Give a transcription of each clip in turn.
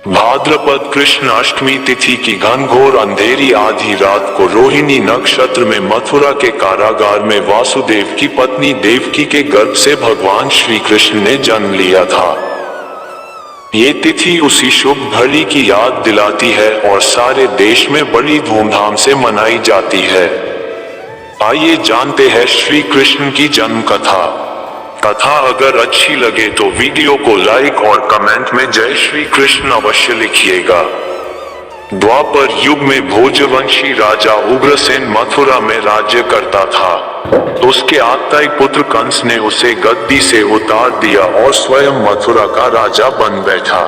भाद्रपद कृष्ण अष्टमी तिथि की घनघोर अंधेरी आधी रात को रोहिणी नक्षत्र में मथुरा के कारागार में वासुदेव की पत्नी देवकी के गर्भ से भगवान श्री कृष्ण ने जन्म लिया था। ये तिथि उसी शुभ घड़ी की याद दिलाती है और सारे देश में बड़ी धूमधाम से मनाई जाती है। आइए जानते हैं श्री कृष्ण की जन्म कथा। कथा अगर अच्छी लगे तो वीडियो को लाइक और कमेंट में जय श्री कृष्ण अवश्य लिखिएगा। द्वापर युग में भोजवंशी राजा उग्रसेन मथुरा में राज्य करता था। उसके आत्ताई पुत्र कंस ने उसे गद्दी से उतार दिया और स्वयं मथुरा का राजा बन बैठा।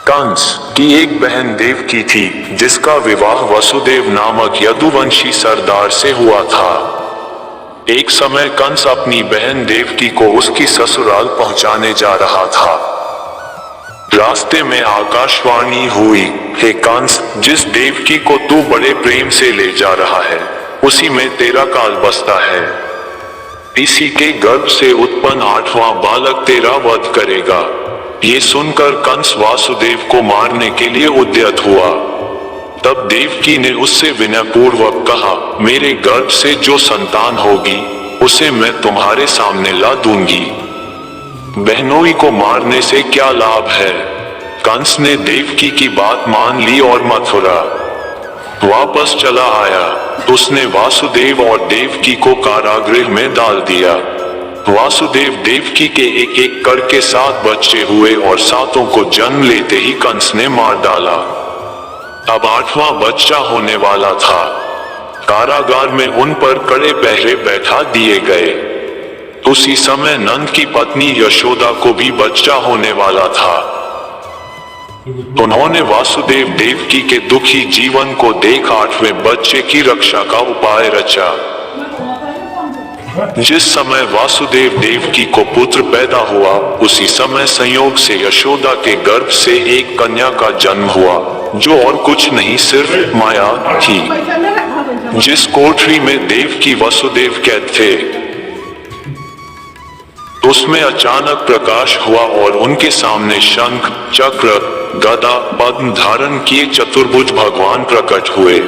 कंस की एक बहन देवकी थी, जिसका विवाह वसुदेव नामक यदुवंशी सरदार से हुआ था। एक समय कंस अपनी बहन देवकी को उसकी ससुराल पहुंचाने जा रहा था। रास्ते में आकाशवाणी हुई, हे कंस, जिस देवकी को तू बड़े प्रेम से ले जा रहा है, उसी में तेरा काल बसता है। इसी के गर्भ से उत्पन्न 8वां बालक तेरा वध करेगा। ये सुनकर कंस वासुदेव को मारने के लिए उद्यत हुआ। तब देवकी ने उससे विनयपूर्वक कहा, मेरे गर्भ से जो संतान होगी उसे मैं तुम्हारे सामने ला दूंगी। बहनोई को मारने से क्या लाभ है। कंस ने देवकी की बात मान ली और मथुरा वापस चला आया। उसने वासुदेव और देवकी को कारागृह में डाल दिया। वासुदेव देवकी के एक एक करके 7 बच्चे हुए और 7 को जन्म लेते ही कंस ने मार डाला। अब 8वां बच्चा होने वाला था। कारागार में उन पर कड़े पहरे बैठा दिए गए। उसी समय नंद की पत्नी यशोदा को भी बच्चा होने वाला था। उन्होंने वासुदेव देवकी के दुखी जीवन को देख 8वें बच्चे की रक्षा का उपाय रचा। जिस समय वासुदेव देवकी को पुत्र पैदा हुआ, उसी समय संयोग से यशोदा के गर्भ से एक कन्या का जन्म हुआ, जो और कुछ नहीं सिर्फ माया थी। जिस कोठरी में देवकी वसुदेव कैद थे, उसमें अचानक प्रकाश हुआ और उनके सामने शंख, चक्र, गदा, पद्म धारण किए चतुर्भुज भगवान प्रकट हुए।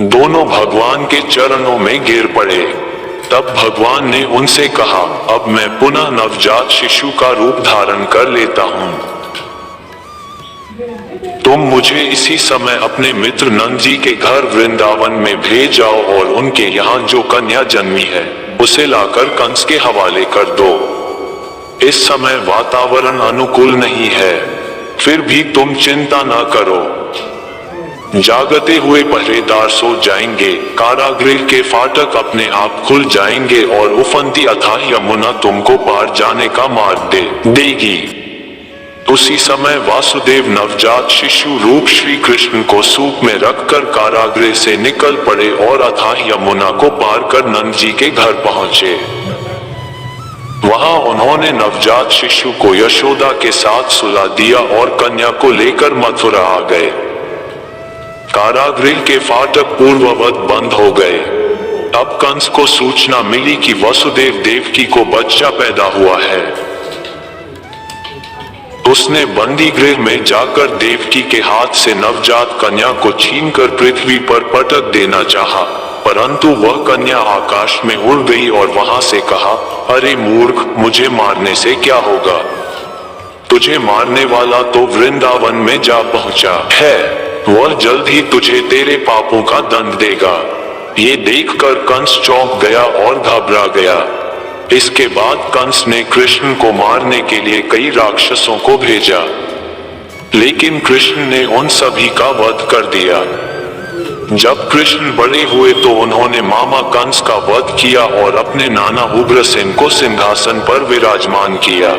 दोनों भगवान के चरणों में गिर पड़े। तब भगवान ने उनसे कहा, अब मैं पुनः नवजात शिशु का रूप धारण कर लेता हूँ। तुम मुझे इसी समय अपने मित्र नंद जी के घर वृंदावन में भेज जाओ और उनके यहाँ जो कन्या जन्मी है उसे लाकर कंस के हवाले कर दो। इस समय वातावरण अनुकूल नहीं है, फिर भी तुम चिंता न करो। जागते हुए पहरेदार सो जाएंगे, कारागृह के फाटक अपने आप खुल जाएंगे और उफनती अथाह यमुना तुमको पार जाने का मार्ग देगी। उसी समय वासुदेव नवजात शिशु रूप श्री कृष्ण को सूप में रखकर कारागृह से निकल पड़े और अथाह यमुना को पार कर नंद जी के घर पहुंचे। वहां उन्होंने नवजात शिशु को यशोदा के साथ सुला दिया और कन्या को लेकर मथुरा आ गए। कारागृह के फाटक पूर्ववत बंद हो गए। अब कंस को सूचना मिली कि वसुदेव देवकी को बच्चा पैदा हुआ है। उसने बंदी गृह में जाकर देवकी के हाथ से नवजात कन्या को छीनकर पृथ्वी पर पटक देना चाहा, परंतु वह कन्या आकाश में उड़ गई और वहां से कहा, अरे मूर्ख, मुझे मारने से क्या होगा। तुझे मारने वाला तो वृंदावन में जा पहुंचा है, वह जल्द ही तुझे तेरे पापों का दंड देगा। ये देखकर कंस चौंक गया और घबरा गया। इसके बाद कंस ने कृष्ण को मारने के लिए कई राक्षसों को भेजा, लेकिन कृष्ण ने उन सभी का वध कर दिया। जब कृष्ण बड़े हुए तो उन्होंने मामा कंस का वध किया और अपने नाना उग्रसेन को सिंहासन पर विराजमान किया।